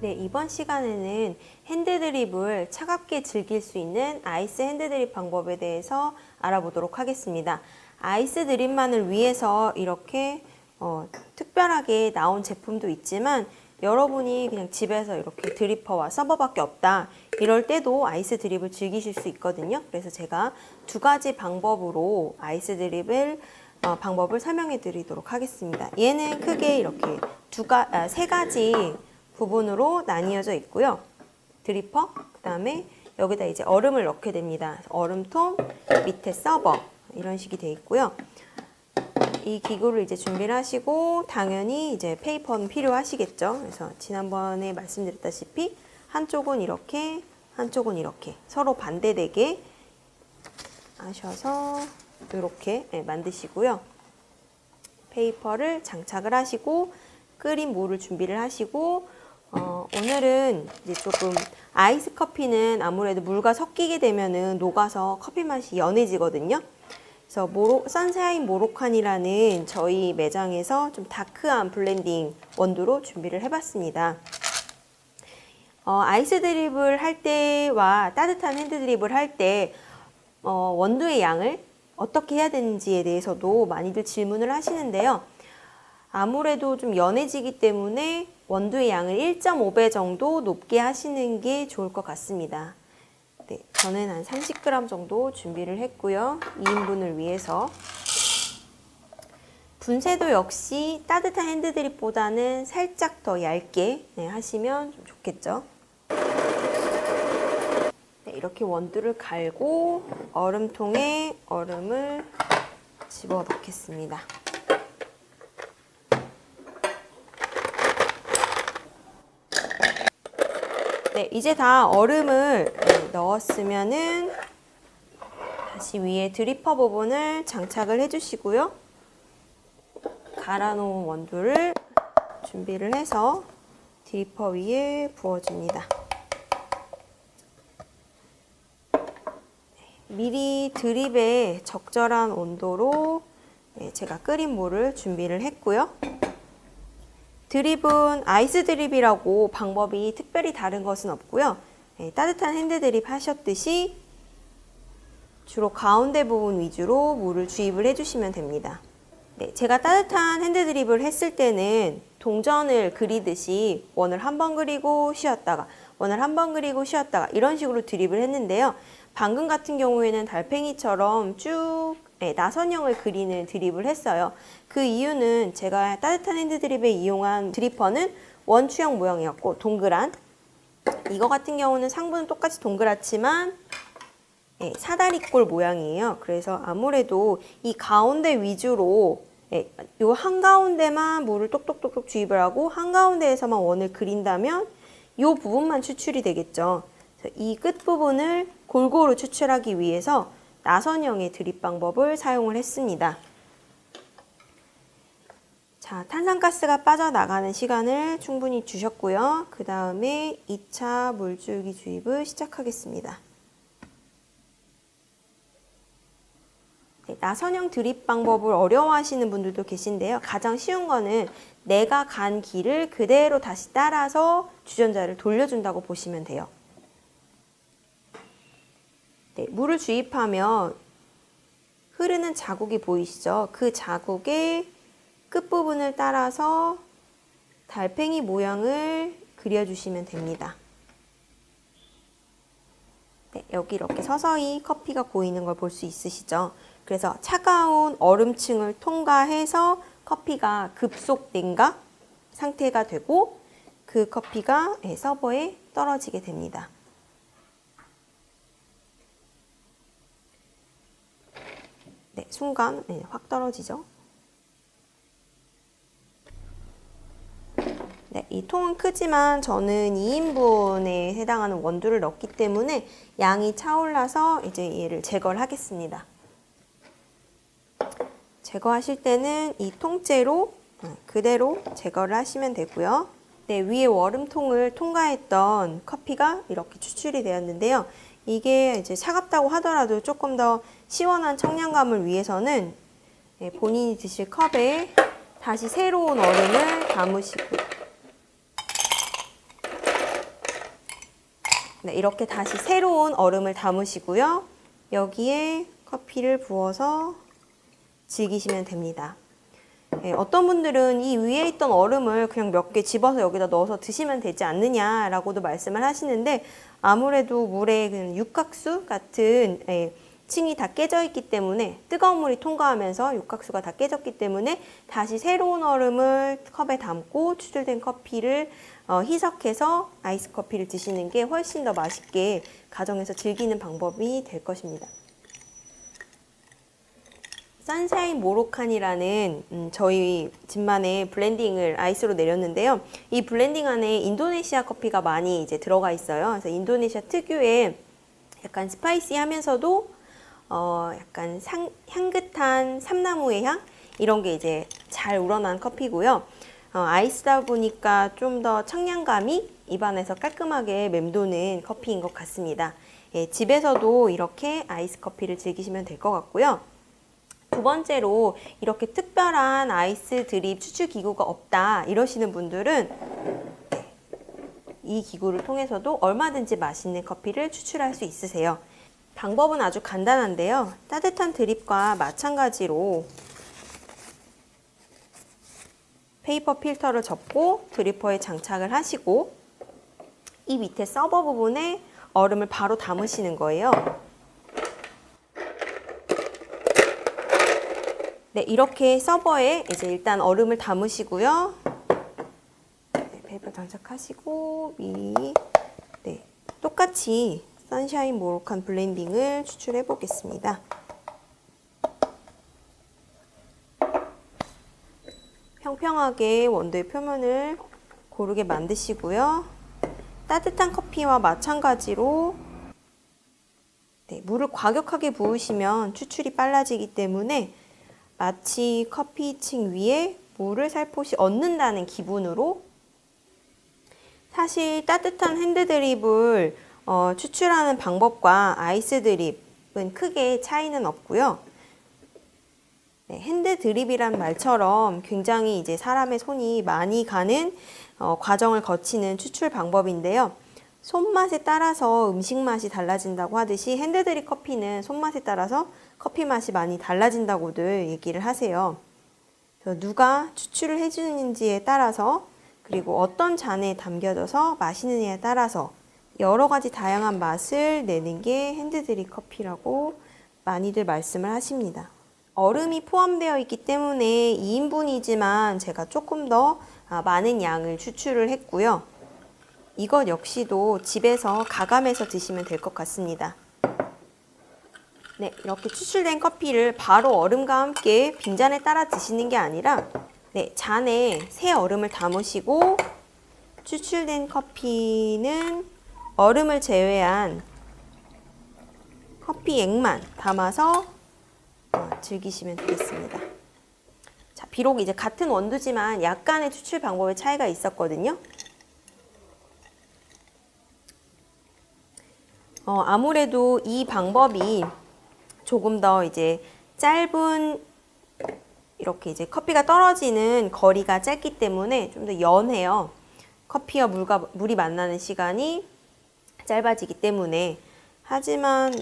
네, 이번 시간에는 핸드드립을 차갑게 즐길 수 있는 아이스 핸드드립 방법에 대해서 알아보도록 하겠습니다. 아이스 드립만을 위해서 이렇게 특별하게 나온 제품도 있지만 여러분이 그냥 집에서 이렇게 드리퍼와 서버밖에 없다 이럴 때도 아이스 드립을 즐기실 수 있거든요. 그래서 제가 두 가지 방법으로 아이스 드립을 방법을 설명해 드리도록 하겠습니다. 얘는 크게 이렇게 세 가지 부분으로 나뉘어져 있고요. 드리퍼, 그 다음에 여기다 이제 얼음을 넣게 됩니다. 얼음통, 밑에 서버 이런 식이 되어 있고요. 이 기구를 이제 준비를 하시고 당연히 이제 페이퍼는 필요하시겠죠. 그래서 지난번에 말씀드렸다시피 한쪽은 이렇게, 한쪽은 이렇게 서로 반대되게 하셔서 이렇게 만드시고요. 페이퍼를 장착을 하시고 끓인 물을 준비를 하시고 오늘은 이제 조금 아이스 커피는 아무래도 물과 섞이게 되면은 녹아서 커피 맛이 연해지거든요. 그래서 선샤인 모로칸이라는 저희 매장에서 좀 다크한 블렌딩 원두로 준비를 해봤습니다. 아이스 드립을 할 때와 따뜻한 핸드 드립을 할 때 원두의 양을 어떻게 해야 되는지에 대해서도 많이들 질문을 하시는데요. 아무래도 좀 연해지기 때문에 원두의 양을 1.5배 정도 높게 하시는 게 좋을 것 같습니다. 네, 저는 한 30g 정도 준비를 했고요. 2인분을 위해서. 분쇄도 역시 따뜻한 핸드드립보다는 살짝 더 얇게 하시면 좀 좋겠죠. 네, 이렇게 원두를 갈고 얼음통에 얼음을 집어 넣겠습니다. 네, 이제 다 얼음을 넣었으면은 다시 위에 드리퍼 부분을 장착을 해주시고요. 갈아놓은 원두를 준비를 해서 드리퍼 위에 부어줍니다. 미리 드립에 적절한 온도로 제가 끓인 물을 준비를 했고요. 드립은 아이스 드립이라고 방법이 특별히 다른 것은 없고요. 따뜻한 핸드 드립 하셨듯이 주로 가운데 부분 위주로 물을 주입을 해주시면 됩니다. 네, 제가 따뜻한 핸드 드립을 했을 때는 동전을 그리듯이 원을 한 번 그리고 쉬었다가 원을 한 번 그리고 쉬었다가 이런 식으로 드립을 했는데요. 방금 같은 경우에는 달팽이처럼 쭉 나선형을 그리는 드립을 했어요. 그 이유는 제가 따뜻한 핸드 드립에 이용한 드리퍼는 원추형 모양이었고 동그란 이거 같은 경우는 상부는 똑같이 동그랗지만 사다리꼴 모양이에요. 그래서 아무래도 이 가운데 위주로 요 한가운데만 물을 똑똑똑똑 주입을 하고 한가운데에서만 원을 그린다면 요 부분만 추출이 되겠죠. 이 끝부분을 골고루 추출하기 위해서 나선형의 드립 방법을 사용을 했습니다. 자, 탄산가스가 빠져나가는 시간을 충분히 주셨고요. 그 다음에 2차 물줄기 주입을 시작하겠습니다. 네, 나선형 드립 방법을 어려워하시는 분들도 계신데요. 가장 쉬운 거는 내가 간 길을 그대로 다시 따라서 주전자를 돌려준다고 보시면 돼요. 네, 물을 주입하면 흐르는 자국이 보이시죠? 그 자국의 끝부분을 따라서 달팽이 모양을 그려주시면 됩니다. 네, 여기 이렇게 서서히 커피가 고이는 걸 볼 수 있으시죠? 그래서 차가운 얼음층을 통과해서 커피가 급속 냉각 상태가 되고 그 커피가 서버에 떨어지게 됩니다. 네, 순간 확 떨어지죠. 네, 이 통은 크지만 저는 2인분에 해당하는 원두를 넣기 때문에 양이 차올라서 이제 얘를 제거를 하겠습니다. 제거하실 때는 이 통째로 그대로 제거를 하시면 되고요. 네, 위에 얼음통을 통과했던 커피가 이렇게 추출이 되었는데요. 이게 이제 차갑다고 하더라도 조금 더 시원한 청량감을 위해서는 본인이 드실 컵에 다시 새로운 얼음을 담으시고 네, 이렇게 다시 새로운 얼음을 담으시고요. 여기에 커피를 부어서 즐기시면 됩니다. 네, 어떤 분들은 이 위에 있던 얼음을 그냥 몇 개 집어서 여기다 넣어서 드시면 되지 않느냐라고도 말씀을 하시는데, 아무래도 물에 그 육각수 같은 층이 다 깨져 있기 때문에, 뜨거운 물이 통과하면서 육각수가 다 깨졌기 때문에 다시 새로운 얼음을 컵에 담고 추출된 커피를 희석해서 아이스 커피를 드시는 게 훨씬 더 맛있게 가정에서 즐기는 방법이 될 것입니다. 선샤인 모로칸이라는 저희 집만의 블렌딩을 아이스로 내렸는데요. 이 블렌딩 안에 인도네시아 커피가 많이 이제 들어가 있어요. 그래서 인도네시아 특유의 약간 스파이시하면서도 약간 향긋한 삼나무의 향, 이런 게 이제 잘 우러난 커피고요. 아이스다 보니까 좀 더 청량감이 입안에서 깔끔하게 맴도는 커피인 것 같습니다. 예, 집에서도 이렇게 아이스 커피를 즐기시면 될 것 같고요. 두 번째로, 이렇게 특별한 아이스 드립 추출 기구가 없다 이러시는 분들은 이 기구를 통해서도 얼마든지 맛있는 커피를 추출할 수 있으세요. 방법은 아주 간단한데요. 따뜻한 드립과 마찬가지로 페이퍼 필터를 접고 드리퍼에 장착을 하시고, 이 밑에 서버 부분에 얼음을 바로 담으시는 거예요. 네, 이렇게 서버에 이제 일단 얼음을 담으시고요. 네, 페이퍼 장착하시고 네, 똑같이 선샤인 모로칸 블렌딩을 추출해 보겠습니다. 평평하게 원두의 표면을 고르게 만드시고요. 따뜻한 커피와 마찬가지로 물을 과격하게 부으시면 추출이 빨라지기 때문에 마치 커피층 위에 물을 살포시 얹는다는 기분으로, 사실 따뜻한 핸드드립을 추출하는 방법과 아이스 드립은 크게 차이는 없고요. 네, 핸드 드립이란 말처럼 굉장히 이제 사람의 손이 많이 가는 과정을 거치는 추출 방법인데요. 손맛에 따라서 음식 맛이 달라진다고 하듯이 핸드 드립 커피는 손맛에 따라서 커피 맛이 많이 달라진다고들 얘기를 하세요. 그래서 누가 추출을 해주는지에 따라서, 그리고 어떤 잔에 담겨져서 마시느냐에 따라서 여러 가지 다양한 맛을 내는 게 핸드 드립 커피라고 많이들 말씀을 하십니다. 얼음이 포함되어 있기 때문에 2인분이지만 제가 조금 더 많은 양을 추출을 했고요. 이것 역시도 집에서 가감해서 드시면 될 것 같습니다. 네, 이렇게 추출된 커피를 바로 얼음과 함께 빈잔에 따라 드시는 게 아니라, 네, 잔에 새 얼음을 담으시고 추출된 커피는 얼음을 제외한 커피액만 담아서 즐기시면 되겠습니다. 자, 비록 이제 같은 원두지만 약간의 추출 방법의 차이가 있었거든요. 아무래도 이 방법이 조금 더 이제 짧은, 이렇게 이제 커피가 떨어지는 거리가 짧기 때문에 좀 더 연해요. 커피와 물이 만나는 시간이 짧아지기 때문에. 하지만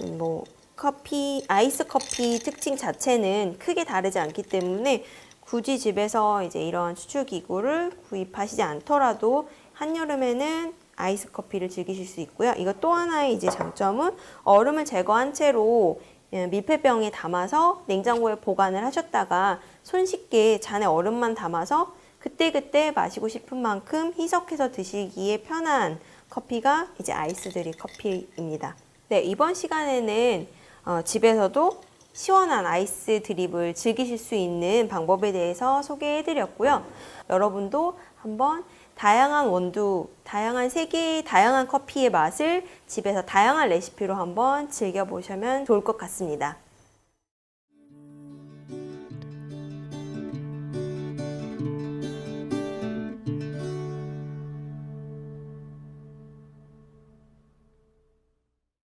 아이스 커피 특징 자체는 크게 다르지 않기 때문에 굳이 집에서 이제 이런 추출 기구를 구입하시지 않더라도 한여름에는 아이스 커피를 즐기실 수 있고요. 이것 또 하나의 이제 장점은 얼음을 제거한 채로 밀폐병에 담아서 냉장고에 보관을 하셨다가 손쉽게 잔에 얼음만 담아서 그때그때 마시고 싶은 만큼 희석해서 드시기에 편한 커피가 이제 아이스 드립 커피입니다. 네, 이번 시간에는 집에서도 시원한 아이스 드립을 즐기실 수 있는 방법에 대해서 소개해 드렸고요. 여러분도 한번 다양한 원두, 다양한 세계의 다양한 커피의 맛을 집에서 다양한 레시피로 한번 즐겨보시면 좋을 것 같습니다.